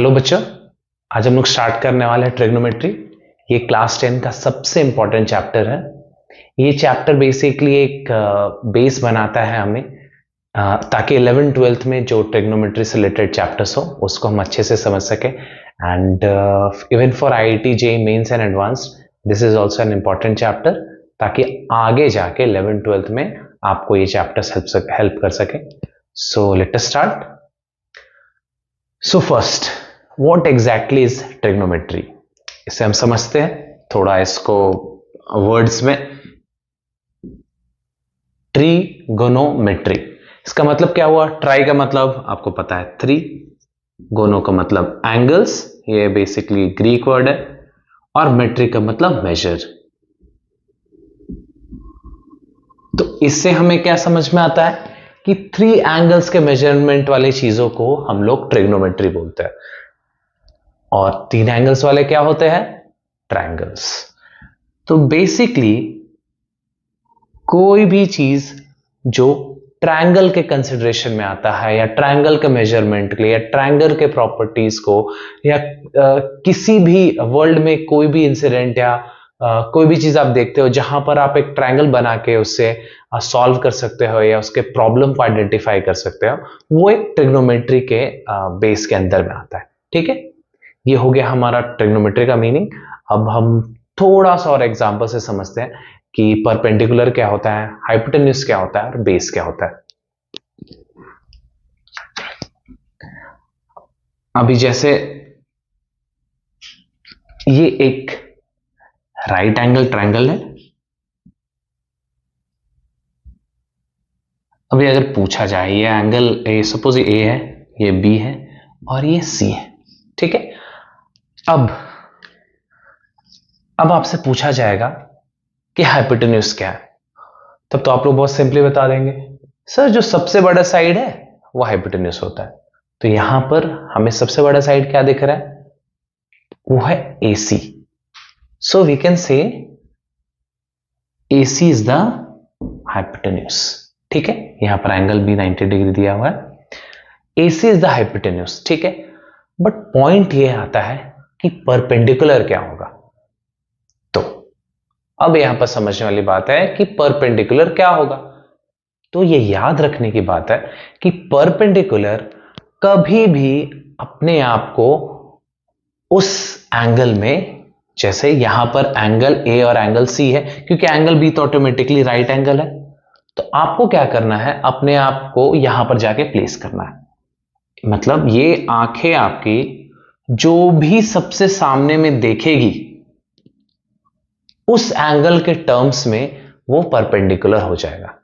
Hello बच्चों, आज हम लोग स्टार्ट करने वाले हैं ट्रिग्नोमेट्री। ये क्लास 10 का सबसे इंपॉर्टेंट चैप्टर है। ये चैप्टर बेसिकली एक बेस बनाता है हमें ताकि 11 12th में जो ट्रिग्नोमेट्री से रिलेटेड चैप्टर्स हो उसको हम अच्छे से समझ सके। And even for IIT JEE mains and advanced this is also an important chapter, ताकि आगे जाके 11 12th में आपको ये चैप्टर्स हेल्प कर सके। So let us start. So first, what exactly is trigonometry? इसे हम समझते हैं थोड़ा, इसको वर्ड्स में। ट्रिगोनोमेट्री, इसका मतलब क्या हुआ? ट्राई का मतलब आपको पता है 3, गोनो का मतलब एंगल्स, ये बेसिकली ग्रीक वर्ड है, और मेट्री का मतलब मेजर। तो इससे हमें क्या समझ में आता है कि 3 एंगल्स के मेजरमेंट वाली चीजों को हम लोग ट्रिग्नोमेट्री बोलते हैं। और 3 एंगल्स वाले क्या होते हैं? ट्रायंगल्स। तो बेसिकली कोई भी चीज जो ट्रायंगल के कंसिडरेशन में आता है, या ट्रायंगल के मेजरमेंट के लिए, या ट्रायंगल के प्रॉपर्टीज को, या किसी भी वर्ल्ड में कोई भी इंसिडेंट या कोई भी चीज आप देखते हो जहां पर आप एक ट्रायंगल बना के उससे सॉल्व कर सकते हो या उसके प्रॉब्लम को आइडेंटिफाई कर सकते हो, वो एक ट्रिग्नोमेट्री के बेस के अंदर में आता है। ठीक है, ये हो गया हमारा ट्रिग्नोमेट्री का मीनिंग। अब हम थोड़ा सा और एग्जांपल से समझते हैं कि परपेंडिकुलर क्या होता है, हाइपोटेन्यूज क्या होता है और बेस क्या होता है। अभी जैसे ये एक राइट एंगल ट्रायंगल है। अभी अगर पूछा जाए ये एंगल ए, सपोज ये ए है, ये बी है और ये सी है। ठीक है, अब आपसे पूछा जाएगा कि हाइपोटेन्यूज क्या है, तब तो आप लोग बहुत सिंपली बता देंगे, सर जो सबसे बड़ा साइड है वो हाइपोटेन्यूज होता है। तो यहां पर हमें सबसे बड़ा साइड क्या दिख रहा है? वो है AC। So we can say AC is the hypotenuse. ठीक है, यहां पर एंगल भी 90 डिग्री दिया हुआ है। AC is the hypotenuse. ठीक है, बट पॉइंट ये आता है कि परपेंडिकुलर क्या होगा। तो अब यहां पर समझने वाली बात है कि परपेंडिकुलर क्या होगा। तो ये याद रखने की बात है कि परपेंडिकुलर कभी भी अपने आप को उस एंगल में, जैसे यहां पर एंगल A और एंगल C है, क्योंकि एंगल B तो ऑटोमेटिकली राइट एंगल है, तो आपको क्या करना है, अपने आप को यहां पर जाके प्लेस करना है। मतलब ये आंखें आपकी जो भी सबसे सामने में देखेगी उस एंगल के टर्म्स में वो परपेंडिकुलर हो जाएगा।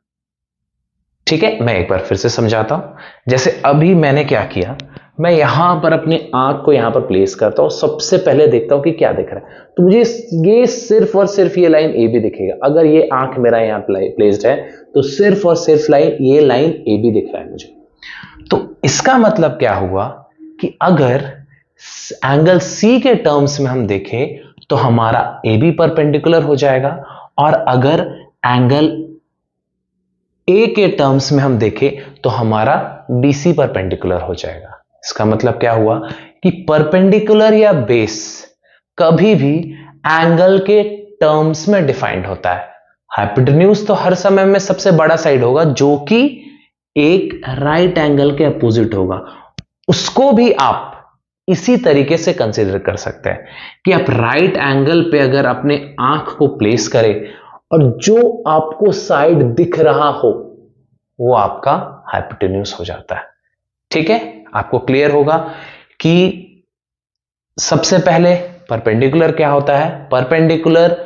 ठीक है, मैं एक बार फिर से समझाता हूं। जैसे अभी मैंने क्या किया, मैं यहां पर अपनी आंख को यहां पर प्लेस करता हूं, सबसे पहले देखता हूं कि क्या दिख रहा है। तो मुझे ये सिर्फ और सिर्फ ये लाइन ए बी दिखेगा। अगर ये आंख मेरा यहां प्लेस्ड है तो सिर्फ और सिर्फ ये लाइन ए बी दिख रहा है मुझे। तो इसका मतलब क्या हुआ कि अगर एंगल सी के टर्म्स में हम देखें तो हमारा ए बी परपेंडिकुलर हो जाएगा, और अगर एंगल ए के टर्म्स में हम देखें तो हमारा BC परपेंडिकुलर हो जाएगा। इसका मतलब क्या हुआ कि परपेंडिकुलर या बेस कभी भी एंगल के टर्म्स में डिफाइंड होता है। हाइपोटेन्यूज तो हर समय में सबसे बड़ा साइड होगा जो कि एक राइट एंगल के अपोजिट होगा। उसको भी आप इसी तरीके से कंसीडर कर सकते हैं कि आप राइट एंगल पे अगर अपने आंख को प्लेस करें और जो आपको साइड दिख रहा हो वो आपका हाइपोटेन्यूज हो जाता है। ठीक है, आपको क्लियर होगा कि सबसे पहले परपेंडिकुलर क्या होता है। परपेंडिकुलर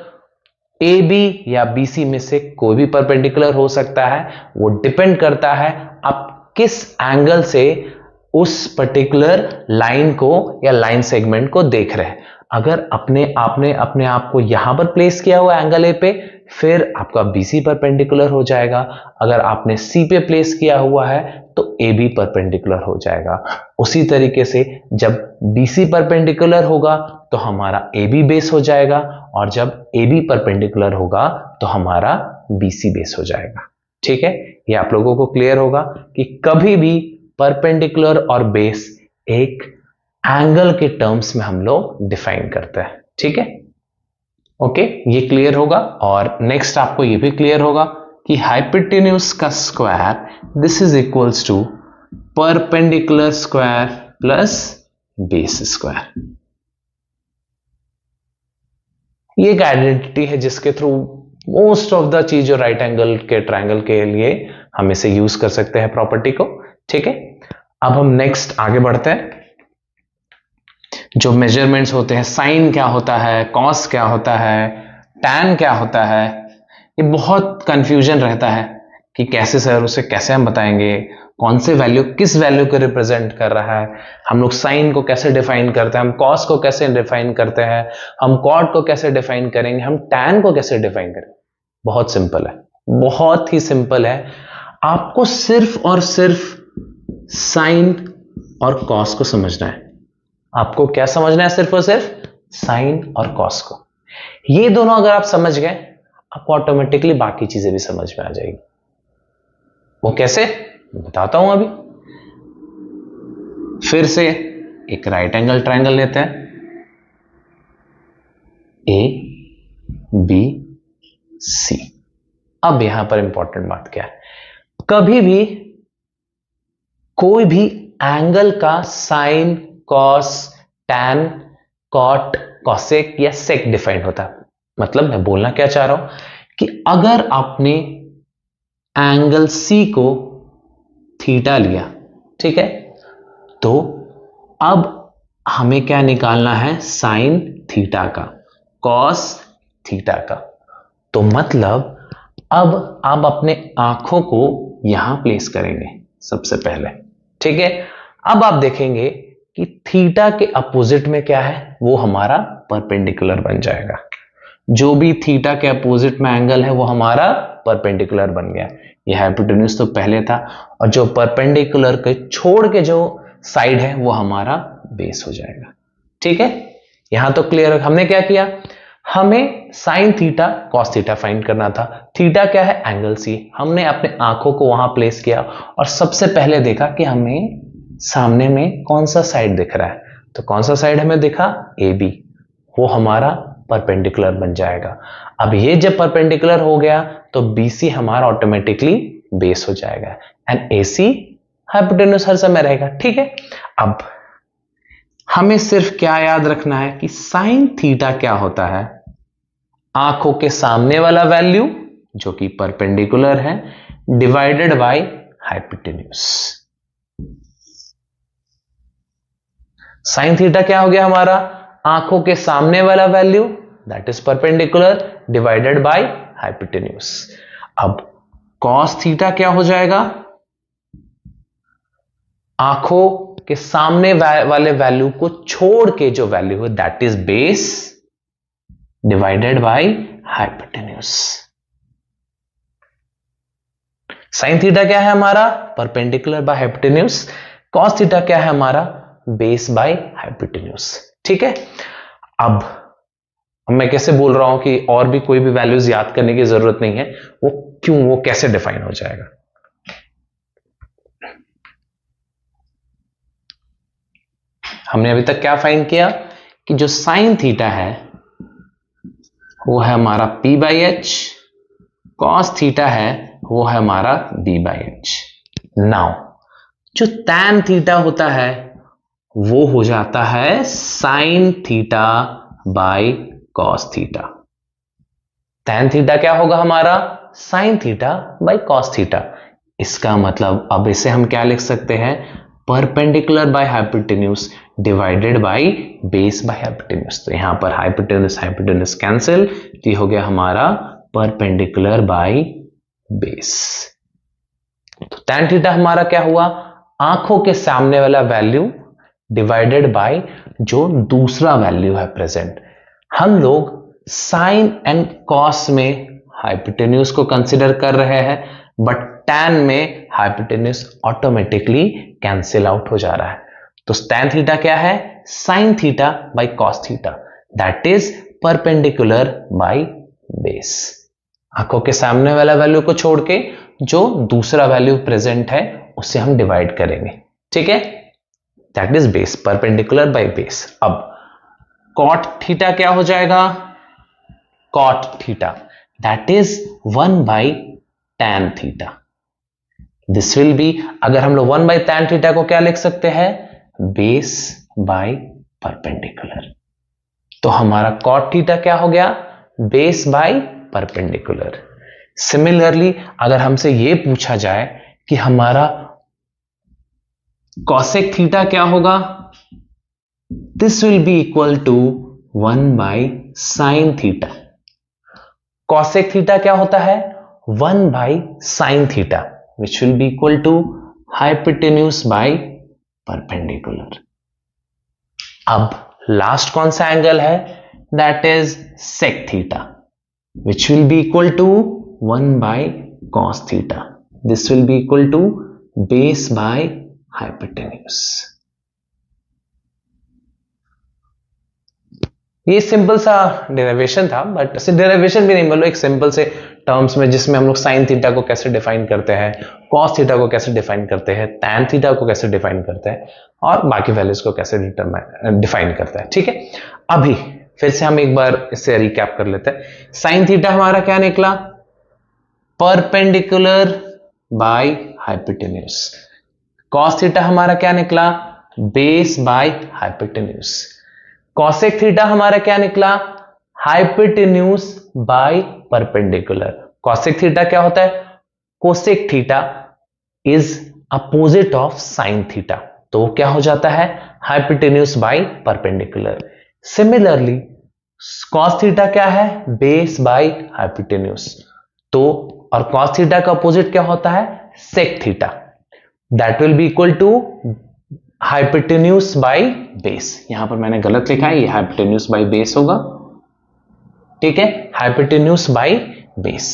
AB या BC में से कोई भी परपेंडिकुलर हो सकता है। वो डिपेंड करता है आप किस एंगल से उस पर्टिकुलर लाइन को या लाइन सेगमेंट को देख रहे हैं। अगर आपने अपने आप को यहां पर प्लेस किया हुआ एंगल ए पे, फिर आपका BC परपेंडिकुलर हो जाएगा। अगर आपने C पे प्लेस किया हुआ है तो AB परपेंडिकुलर हो जाएगा। उसी तरीके से जब BC परपेंडिकुलर होगा तो हमारा AB बेस हो जाएगा, और जब AB परपेंडिकुलर होगा तो हमारा BC बेस हो जाएगा। ठीक है, ये आप लोगों को क्लियर होगा कि कभी भी परपेंडिकुलर और बेस एक एंगल के टर्म्स में हम लोग डिफाइन करते हैं। ठीक है, ओके, ये क्लियर होगा। और नेक्स्ट आपको ये भी क्लियर होगा कि हाइपोटेन्यूज का square this is equals to perpendicular square plus base square. ये एक आइडेंटिटी है जिसके थ्रू मोस्ट ऑफ द चीज जो राइट एंगल के ट्रायंगल के लिए हम इसे यूज कर सकते हैं प्रॉपर्टी को। ठीक है, अब हम नेक्स्ट आगे बढ़ते हैं। जो मेजरमेंट्स होते हैं, साइन क्या होता है, कॉस क्या होता है, टैन क्या होता है, ये बहुत कंफ्यूजन रहता है कि कैसे सर उसे कैसे हम बताएंगे, कौन से वैल्यू किस वैल्यू को रिप्रेजेंट कर रहा है, हम लोग साइन को कैसे डिफाइन करते हैं, हम कॉस को कैसे डिफाइन करते हैं, हम कॉट को कैसे डिफाइन करेंगे, हम टैन को कैसे डिफाइन करेंगे। बहुत सिंपल है, बहुत ही सिंपल है। आपको सिर्फ और सिर्फ साइन और कॉस को समझना है। आपको क्या समझना है? सिर्फ और सिर्फ साइन और कॉस को। ये दोनों अगर आप समझ गए, आपको ऑटोमेटिकली बाकी चीजें भी समझ में आ जाएगी। वो कैसे, बताता हूं अभी। फिर से एक राइट एंगल ट्रायंगल लेते हैं, ए बी सी। अब यहां पर इंपॉर्टेंट बात क्या है, कभी भी कोई भी एंगल का sine, cos, tan, cot, cosec या सेक डिफाइंड होता है। मतलब मैं बोलना क्या चाह रहा हूं कि अगर आपने एंगल सी को थीटा लिया, ठीक है, तो अब हमें क्या निकालना है? साइन थीटा का, कॉस थीटा का। तो मतलब अब आप अपने आंखों को यहां प्लेस करेंगे सबसे पहले। ठीक है, अब आप देखेंगे कि थीटा के अपोजिट में क्या है, वो हमारा परपेंडिकुलर बन जाएगा। जो भी थीटा के अपोजिट में एंगल है वो हमारा परपेंडिकुलर बन गया। ये हाइपोटेन्यूज तो पहले था, और जो परपेंडिकुलर के छोड़ के जो साइड है वो हमारा बेस हो जाएगा। ठीक है, यहां तो क्लियर है। हमने क्या किया, हमें sine theta cos theta find करना था। थीटा क्या है? Angle C. हमने अपने आंखों को वहां प्लेस किया और सबसे पहले देखा कि हमें सामने में कौन सा साइड दिख रहा है। तो कौन सा साइड हमें दिखा? A B. वो हमारा परपेंडिकुलर बन जाएगा। अब ये जब परपेंडिकुलर हो गया तो बीसी हमारा ऑटोमेटिकली बेस हो जाएगा, एंड एसी हाइपोटेन्यूज हर समय रहेगा। ठीक है, अब हमें सिर्फ क्या याद रखना है कि साइन थीटा क्या होता है? आंखों के सामने वाला वैल्यू जो कि परपेंडिकुलर है divided by hypotenuse. Sine theta क्या हो गया हमारा? आंखों के सामने वाला value that is perpendicular divided by hypotenuse. अब कॉस थीटा क्या हो जाएगा? आंखों के सामने वाले वैल्यू को छोड़ के जो वैल्यू है that is base divided by hypotenuse. Sine theta क्या है हमारा? Perpendicular by hypotenuse. Cos theta क्या है हमारा? Base by hypotenuse. ठीक है, अब मैं कैसे बोल रहा हूं कि और भी कोई भी वैल्यूज याद करने की जरूरत नहीं है, वो क्यों, वो कैसे डिफाइन हो जाएगा। हमने अभी तक क्या फाइंड किया कि जो साइन थीटा है वो है हमारा P by H, cos theta है वो है हमारा B बाई एच। नाउ जो टैन थीटा होता है वो हो जाता है sine theta by cos theta. Tan theta क्या होगा हमारा? Sine theta by cos theta. इसका मतलब अब इसे हम क्या लिख सकते हैं? Perpendicular by hypotenuse divided by base by hypotenuse. तो यहां पर हाइपोटेन्यूज हाइपोटेन्यूज कैंसिल, तो हो गया हमारा परपेंडिकुलर बाय बेस। तो टैन थीटा हमारा क्या हुआ? आंखों के सामने वाला वैल्यू डिवाइडेड बाय जो दूसरा वैल्यू है प्रेजेंट। हम लोग साइन एंड कॉस में हाइपोटेन्यूज को कंसिडर कर रहे हैं, बट टैन में हाइपोटेन्यूज ऑटोमेटिकली कैंसिल आउट हो जा रहा है। तो टैन थीटा क्या है? Sine theta by cos theta that is perpendicular by base. आंखों के सामने वाला वैल्यू को छोड़ के जो दूसरा वैल्यू प्रेजेंट है उससे हम डिवाइड करेंगे। ठीक है, that is base, perpendicular by base. अब कॉट थीटा क्या हो जाएगा, cot theta that is 1 by tan theta. This will be, अगर हम लोग 1 बाई टैन थीटा को क्या लिख सकते हैं, बेस बाय परपेंडिकुलर। तो हमारा कॉट थीटा क्या हो गया, बेस बाय परपेंडिकुलर। सिमिलरली अगर हमसे यह पूछा जाए कि हमारा कॉसेक थीटा क्या होगा, this will be equal to 1 by sine theta. Cosec theta क्या होता है, 1 by sine theta, which will be equal to hypotenuse by perpendicular. अब लास्ट कौन सा एंगल है, that is sec theta, which will be equal to 1 by cos theta. This will be equal to base by hypotenuse. ये simple सा derivation था, but derivation भी नहीं बोलो, एक सिंपल से टर्म्स में जिसमें हम लोग साइन थीटा को कैसे डिफाइन करते हैं, कॉस थीटा को कैसे डिफाइन करते हैं, टैन थीटा को कैसे डिफाइन करते हैं और बाकी वैल्यूज को कैसे डिफाइन करते हैं। ठीक है, अभी फिर से हम एक बार इससे रिकैप कर लेते हैं। साइन थीटा हमारा क्या निकला, perpendicular by hypotenuse. Cos theta हमारा क्या निकला, base by hypotenuse. Cosec theta हमारा क्या निकला, hypotenuse by perpendicular. Cosec theta क्या होता है, cosec theta is opposite of sine theta, तो क्या हो जाता है, hypotenuse by perpendicular. Similarly cos theta क्या है, बेस बाय हाइपोटेन्यूज, तो और कॉस थीटा का अपोजिट क्या होता है, sec theta, that will be equal to hypotenuse by base. यहां पर मैंने गलत लिखा है, ये हाइपोटेन्यूज बाय बेस होगा। ठीक है, हाइपोटेन्यूज बाय बेस।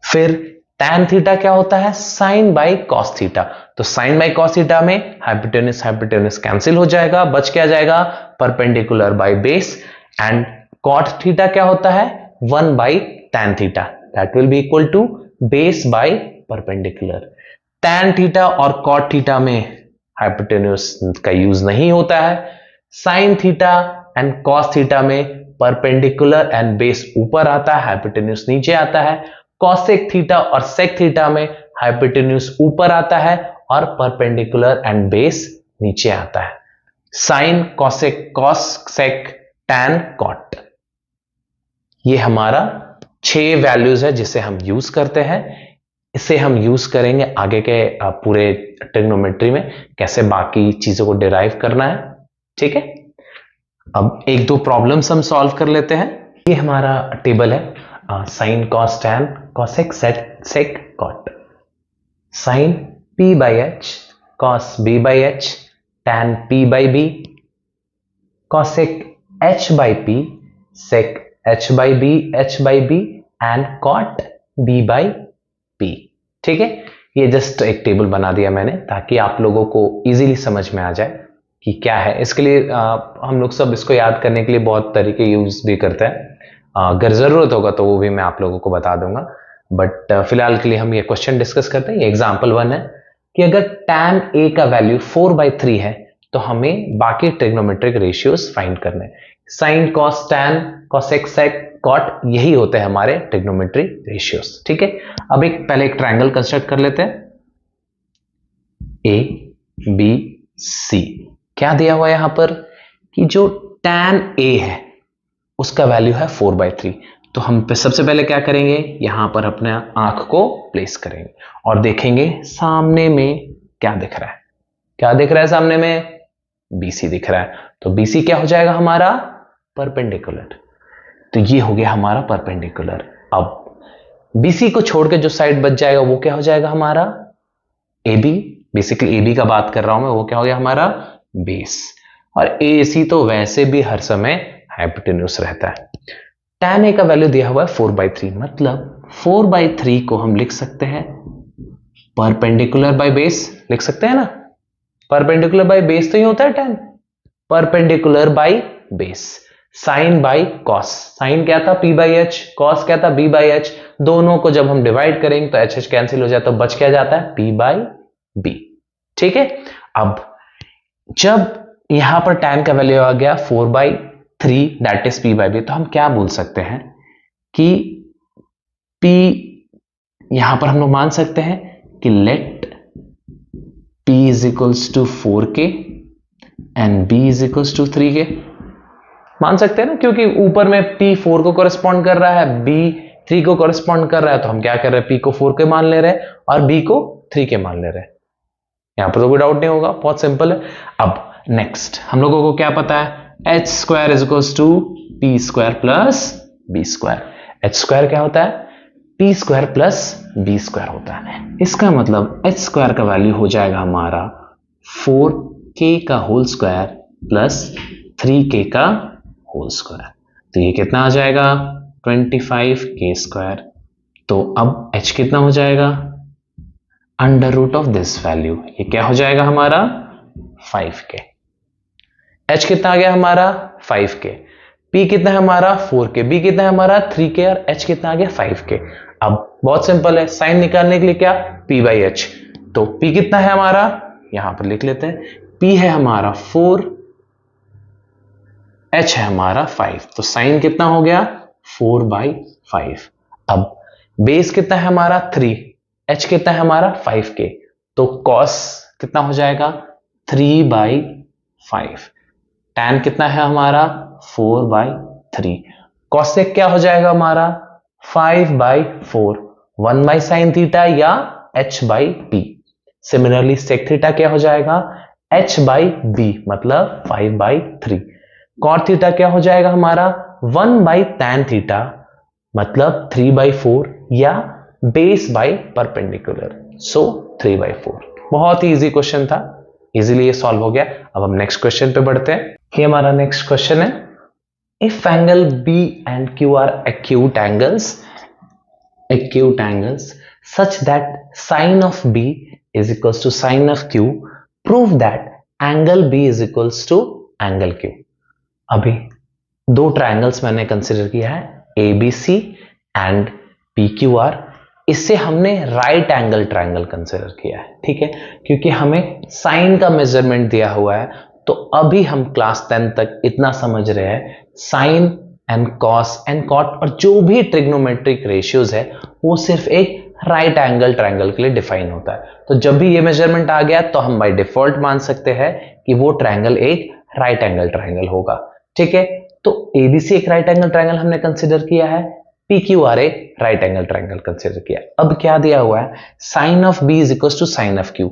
फिर tan थीटा क्या होता है, साइन बाय कॉस थीटा, तो साइन बाय कॉस थीटा में हाइपोटेन्यूज हाइपोटेन्यूज कैंसिल हो जाएगा, बच क्या जाएगा, perpendicular by base. And cot theta क्या होता है, 1 by tan theta, that will be equal to base by perpendicular. tan theta और कॉट थीटा में हाइपोटेन्यूज का यूज नहीं होता है। Sine theta and cos theta में परपेंडिकुलर एंड बेस ऊपर आता है, हाइपोटेन्यूज नीचे आता है। कॉसेक थीटा और सेक थीटा में हाइपोटेन्यूज ऊपर आता है और परपेंडिकुलर एंड बेस नीचे आता है। साइन, कॉसेक, कॉस, सेक, टैन, कॉट, ये हमारा 6 वैल्यूज है जिसे हम यूज करते हैं। इसे हम यूज करेंगे आगे के पूरे ट्रिग्नोमेट्री में, कैसे बाकी चीजों को डिराइव करना है। ठीक है, अब एक दो प्रॉब्लम्स हम सॉल्व कर लेते हैं। ये हमारा टेबल है, sine cos tan cosec sec cot. Sine p by H, cos b by H, tan p by b, cosec h by p, sec h by b, h by b and cot b by p। ठीक है, ये just एक table बना दिया मैंने ताकि आप लोगों को इजीली समझ में आ जाए कि क्या है। इसके लिए हम लोग सब इसको याद करने के लिए बहुत तरीके यूज भी करते हैं, अगर जरूरत होगा तो वो भी मैं आप लोगों को बता दूंगा, बट फिलहाल के लिए हम ये क्वेश्चन डिस्कस करते हैं। ये एग्जांपल 1 है कि अगर tan a का वैल्यू 4/3 है तो हमें बाकी ट्रिग्नोमेट्रिक रेशियोज फाइंड करने हैं। Sign, cos, tan, cosec, sec, cot, यही होते हैं हमारे ट्रिग्नोमेट्रिक रेशियोज। ठीक है, अब पहले एक ट्रायंगल कंस्ट्रक्ट कर लेते हैं, ए बी सी। क्या दिया हुआ है यहां पर कि जो tan a है उसका वैल्यू है 4/3, तो हम सबसे पहले क्या करेंगे, यहां पर अपने आंख को प्लेस करेंगे और देखेंगे सामने में क्या दिख रहा है। क्या दिख रहा है सामने में, BC दिख रहा है, तो BC क्या हो जाएगा हमारा, परपेंडिकुलर। तो ये हो गया हमारा परपेंडिकुलर। अब BC को छोड़ के जो साइड बच जाएगा वो क्या हो जाएगा हमारा, AB। बेसिकली AB का बात कर रहा हूं मैं, वो क्या हो गया हमारा, बेस। और AC तो वैसे भी हर समय हाइपोटेन्यूज रहता है। tan a का वैल्यू दिया हुआ है 4/3, मतलब 4/3 को हम लिख सकते हैं परपेंडिकुलर बाय बेस, लिख सकते हैं ना, परपेंडिकुलर बाय बेस तो ही होता है tan, perpendicular by base. Sine by cos, sine क्या था p/h, कॉस क्या था b/h, दोनों को जब हम डिवाइड करेंगे तो h कैंसिल हो जाता है, तो बच क्या जाता है p/b। ठीक है, अब जब यहां पर tan का वैल्यू आ गया 4/3 दैट इज p/b, तो हम क्या बोल सकते हैं कि p यहां पर हम लोग मान सकते हैं कि let p is equals to 4k and b is equals to 3k। मान सकते हैं ना, क्योंकि ऊपर में p 4 को कॉरेस्पॉन्ड कर रहा है, b 3 को कॉरेस्पॉन्ड कर रहा है, तो हम क्या कर रहे हैं, p को 4 के मान ले रहे हैं और b को 3 के मान ले रहे हैं। यहां पर तो कोई डाउट नहीं होगा, बहुत सिंपल है। अब नेक्स्ट हम लोगों को क्या पता है, H square is equals to P square plus B square. H square क्या होता है, P square plus B square होता है। इसका मतलब एच स्क्वायर का वैल्यू हो जाएगा हमारा 4k का होल स्क्वायर प्लस 3k का होल स्क्वायर। तो ये कितना आ जाएगा, 25k स्क्वायर। तो अब h कितना हो जाएगा, under root of this value, ये क्या हो जाएगा हमारा 5k। h कितना आ गया हमारा 5k, p कितना है हमारा 4k, b कितना है हमारा 3k और h कितना आ गया 5k। अब बहुत सिंपल है, साइन निकालने के लिए क्या, p/h। तो p कितना है हमारा, यहां पर लिख लेते हैं, p है हमारा 4, h है हमारा 5, तो साइन कितना हो गया 4/5। अब बेस कितना है हमारा 3, h कितना है हमारा 5k, तो cos कितना हो जाएगा 3/5। tan कितना है हमारा 4/3। cosec क्या हो जाएगा हमारा 5/4, 1/sin थीटा या h/p। सिमिलरली sec थीटा क्या हो जाएगा h/b, मतलब 5/3। cot थीटा क्या हो जाएगा हमारा 1/tan थीटा, मतलब 3/4 या बेस बाय परपेंडिकुलर, सो 3/4। बहुत ही इजी क्वेश्चन था, इजीली ये सॉल्व हो गया। अब हम नेक्स्ट क्वेश्चन पे बढ़ते हैं। ये हमारा नेक्स्ट क्वेश्चन है, if angle B and Q are acute angles such that sin of B is equals to sin of Q, prove that angle B is equals to angle Q। अभी दो triangles मैंने consider किया है, ABC and PQR। इससे हमने right angle triangle consider किया है, ठीक है, क्योंकि हमें साइन का मेजरमेंट दिया हुआ है। तो अभी हम क्लास 10 तक इतना समझ रहे हैं, sine and cos and cot और जो भी ट्रिग्नोमेट्रिक रेशियोज है वो सिर्फ एक राइट एंगल ट्रायंगल के लिए डिफाइन होता है। तो जब भी ये मेजरमेंट आ गया तो हम बाय डिफॉल्ट मान सकते हैं कि वो ट्रायंगल एक राइट एंगल ट्रायंगल होगा, ठीक है। तो एबीसी एक राइट एंगल ट्रायंगल हमने कंसिडर किया है, PQR एक राइट एंगल ट्रायंगल कंसिडर किया। अब क्या दिया हुआ है, sine of B is equal to sine of Q।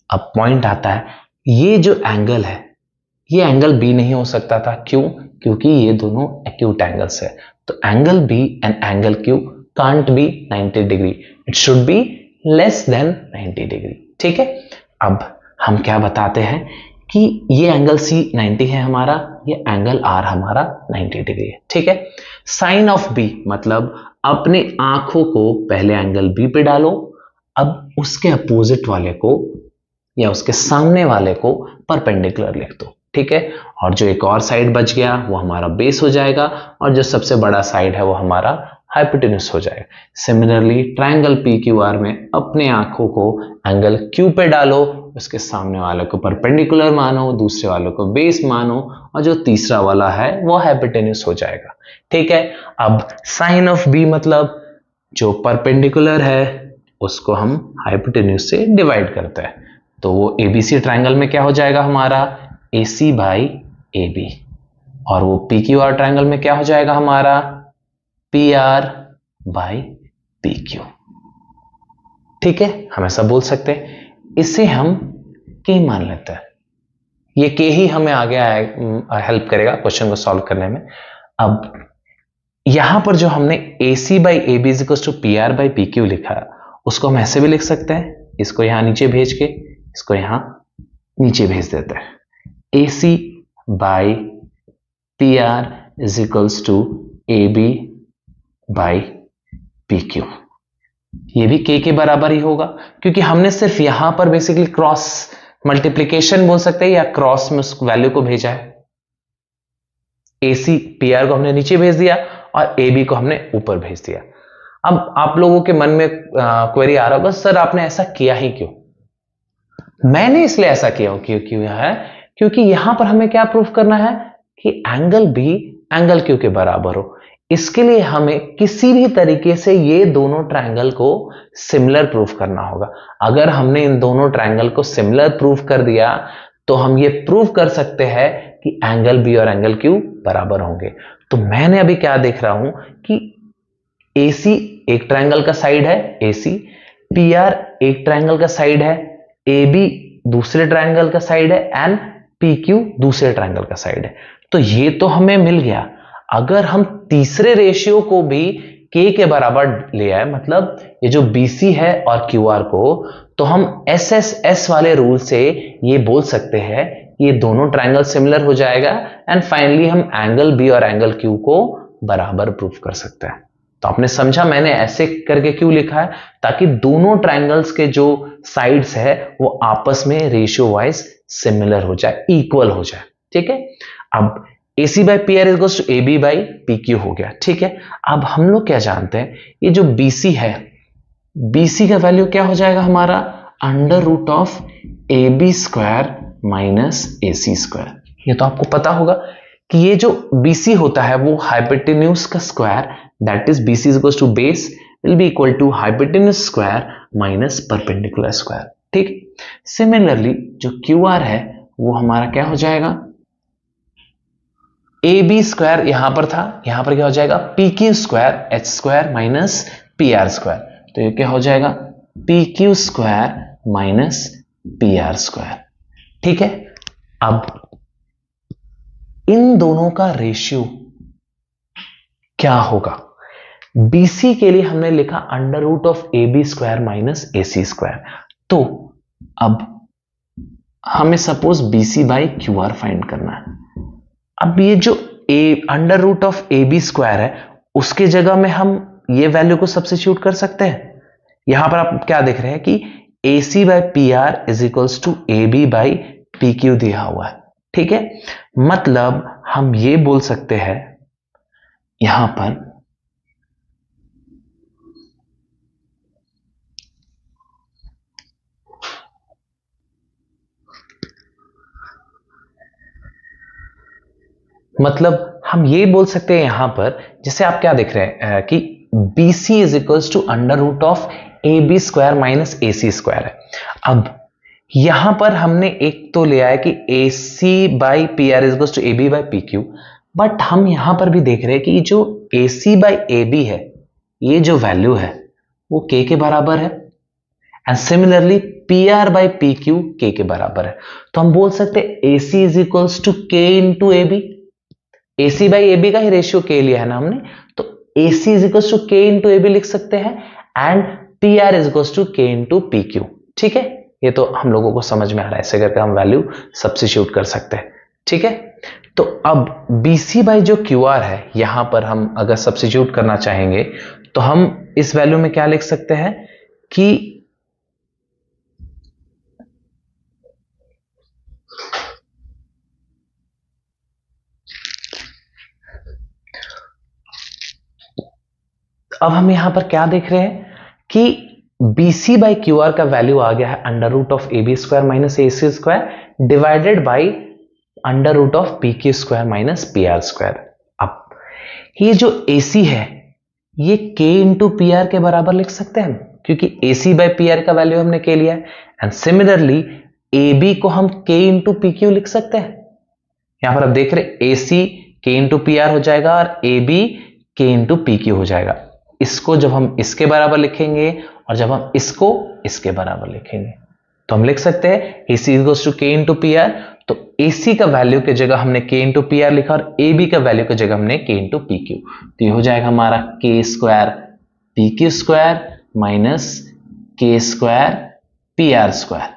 अब पॉइंट आता है, ये जो एंगल है ये एंगल B नहीं हो सकता था, क्यों, क्योंकि ये दोनों एक्यूट एंगल्स है। तो angle B and angle Q can't be 90 degree, it should be less than 90 degree, ठीक है। अब हम क्या बताते हैं कि ये एंगल C 90 है हमारा, ये एंगल R हमारा 90 डिग्री है, ठीक है। साइन ऑफ B मतलब अपने आंखों को पहले एंगल B पे डालो, अब उसके अपोजिट वाले को या उसके सामने वाले को परपेंडिकुलर लिख दो, ठीक है। और जो एक और साइड बच गया वो हमारा बेस हो जाएगा और जो सबसे बड़ा साइड है वो हमारा हाइपोटेन्यूज हो जाएगा। सिमिलरली ट्रायंगल PQR में अपने आंखों को एंगल Q पे डालो, उसके सामने वाले को परपेंडिकुलर मानो, दूसरे वाले को बेस मानो और जो तीसरा वाला है वो हाइपोटेन्यूज हो जाएगा, ठीक है। अब साइन ऑफ B मतलब जो परपेंडिकुलर है उसको हम हाइपोटेन्यूज से डिवाइड करते हैं, तो वो ABC ट्रायंगल में क्या हो जाएगा हमारा AC/AB, और वो PQR ट्रायंगल में क्या हो जाएगा हमारा PR/PQ, ठीक है। हम ऐसा बोल सकते हैं, इसे हम K मान लेते हैं, ये K ही हमें आगे हेल्प करेगा क्वेश्चन को सॉल्व करने में। अब यहां पर जो हमने AC/AB is equal to PR/PQ लिखा है उसको हम ऐसे भी लिख सकते हैं, इसको यहां नीचे भेज के इसको यहां नीचे भेज देते हैं, AC/PR is equals to AB/PQ। ये भी K के बराबर ही होगा, क्योंकि हमने सिर्फ यहां पर बेसिकली क्रॉस मल्टीप्लीकेशन बोल सकते हैं या क्रॉस में उस वैल्यू को भेजा है। AC/PR को हमने नीचे भेज दिया और AB को हमने ऊपर भेज दिया। अब आप लोगों के मन में क्वेरी आ रहा होगा, सर आपने ऐसा किया ही क्यों। मैंने इसलिए ऐसा किया क्योंकि है क्योंकि यहां पर हमें क्या प्रूफ करना है कि एंगल बी एंगल क्यू के बराबर हो। इसके लिए हमें किसी भी तरीके से ये दोनों ट्रायंगल को सिमिलर प्रूफ करना होगा। अगर हमने इन दोनों ट्रायंगल को सिमिलर प्रूफ कर दिया तो हम ये प्रूफ कर सकते हैं कि एंगल बी और एंगल क्यू बराबर होंगे। तो मैंने अभी क्या देख रहा हूं कि AC एक ट्रायंगल का साइड है AC, PR एक ट्रायंगल का साइड है, AB दूसरे ट्रायंगल का साइड है एंड PQ दूसरे ट्रायंगल का साइड है। तो ये तो हमें मिल गया। अगर हम तीसरे रेशियो को भी K के बराबर ले आए, मतलब ये जो BC है और QR को, तो हम SSS वाले रूल से ये बोल सकते हैं ये दोनों ट्रायंगल सिमिलर हो जाएगा एंड फाइनली हम एंगल B और एंगल Q को बराबर प्रूफ कर सकते हैं। तो आपने समझा मैंने ऐसे करके क्यों लिखा है, ताकि दोनों ट्रायंगल्स के जो साइड्स है वो आपस में रेशियो वाइज सिमिलर हो जाए, इक्वल हो जाए। ठीक है, अब AC by P R equals to AB by PQ हो गया। ठीक है, अब हम लोग क्या जानते हैं, ये जो BC है, BC का वैल्यू क्या हो जाएगा हमारा, under root of AB square minus AC square. ये तो आपको पता होगा कि ये जो BC होता है वो हाइपोटेन्यूज का square, that is BC is equals to base will be equal to hypotenuse square minus perpendicular square. ठीक, सिमिलरली जो QR है वो हमारा क्या हो जाएगा, AB स्क्वायर यहां पर था, यहां पर क्या हो जाएगा PQ square H square minus PR square. तो ये क्या हो जाएगा PQ square minus PR square. ठीक है, अब इन दोनों का रेशियो क्या होगा, BC के लिए हमने लिखा under root of AB square minus AC square. तो अब हमें suppose BC by QR find करना है। अब ये जो under root of AB square है उसके जगह में हम ये वैल्यू को सब्स्टिट्यूट कर सकते हैं। यहां पर आप क्या देख रहे हैं कि AC by PR is equals to AB by PQ दिया हुआ है। ठीक है, मतलब हम ये बोल सकते हैं यहां पर मतलब हम ये बोल सकते हैं यहां पर, जैसे आप क्या देख रहे हैं कि BC is equals to under root of AB square minus AC square है। अब यहां पर हमने एक तो लिया है कि AC by P R is equals to AB by PQ, but हम यहां पर भी देख रहे हैं कि जो AC बाई AB है ये जो वैल्यू है वो K के बराबर है and similarly PR by PQ K के बराबर है। तो हम बोल सकते हैं AC is equals to K into AB, AC by AB का ही रेशियो K लिया है ना हमने, तो AC is equals to K into AB लिख सकते हैं and PR is equals to K into PQ। ठीक है, ये तो हम लोगों को समझ में आ रहा है, ऐसे करके हम वैल्यू सब्स्टिट्यूट कर सकते हैं। ठीक है, तो अब BC बाई जो QR है यहां पर हम अगर सब्स्टिट्यूट करना चाहेंगे तो हम इस वैल्यू में क्या लिख सकते हैं कि अब हम यहां पर क्या देख रहे हैं कि BC बाई QR का वैल्यू आ गया है under root of AB square minus AC square divided by under root of PQ square minus PR square. अब ये जो AC है ये K इंटू PR के बराबर लिख सकते हैं क्योंकि AC बाई PR का वैल्यू हमने K लिया है एंड सिमिलरली AB को हम K इंटू PQ लिख सकते हैं। यहां पर आप देख रहे AC K इंटू PR हो जाएगा और AB K इंटू PQ हो जाएगा। इसको जब हम इसके बराबर लिखेंगे और जब हम इसको इसके बराबर लिखेंगे तो हम लिख सकते हैं AC equals to K into PR। तो AC का वैल्यू के जगह हमने K इंटू PR लिखा और AB का वैल्यू के जगह हमने K इंटू PQ। तो ये हो जाएगा हमारा K square PQ square minus K square PR square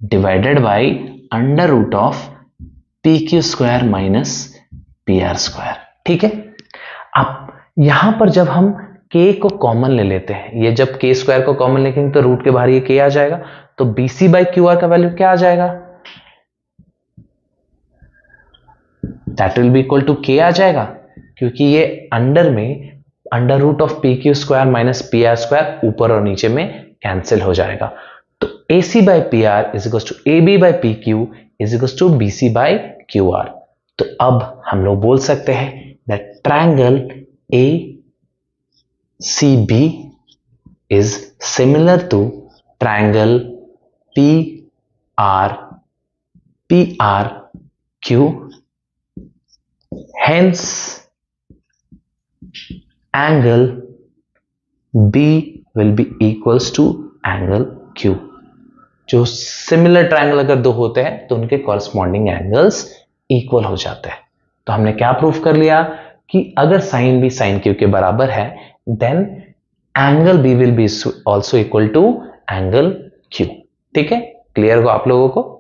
divided by under root of PQ square minus PR square. ठीक है, अब यहां पर जब हम K को कॉमन ले लेते हैं, ये जब K स्क्वायर को कॉमन लेंगे तो रूट के बाहर ये K आ जाएगा, तो BC बाई QR का वैल्यू क्या आ जाएगा, that will be equal to K आ जाएगा क्योंकि ये अंडर में under root of PQ square minus PR square ऊपर और नीचे में कैंसिल हो जाएगा। तो AC by P R is equal to AB by P Q is equal to BC by Q R. तो अब हम लोग बोल सकते हैं that triangle ACB is similar to triangle PRQ, hence angle B will be equals to angle Q। जो similar triangle अगर दो होते हैं तो उनके कॉरस्पॉन्डिंग एंगल्स इक्वल हो जाते हैं। तो हमने क्या प्रूफ कर लिया कि अगर साइन B साइन Q के बराबर है then angle B will be also equal to angle Q। ठीक है, क्लियर हो आप लोगों को?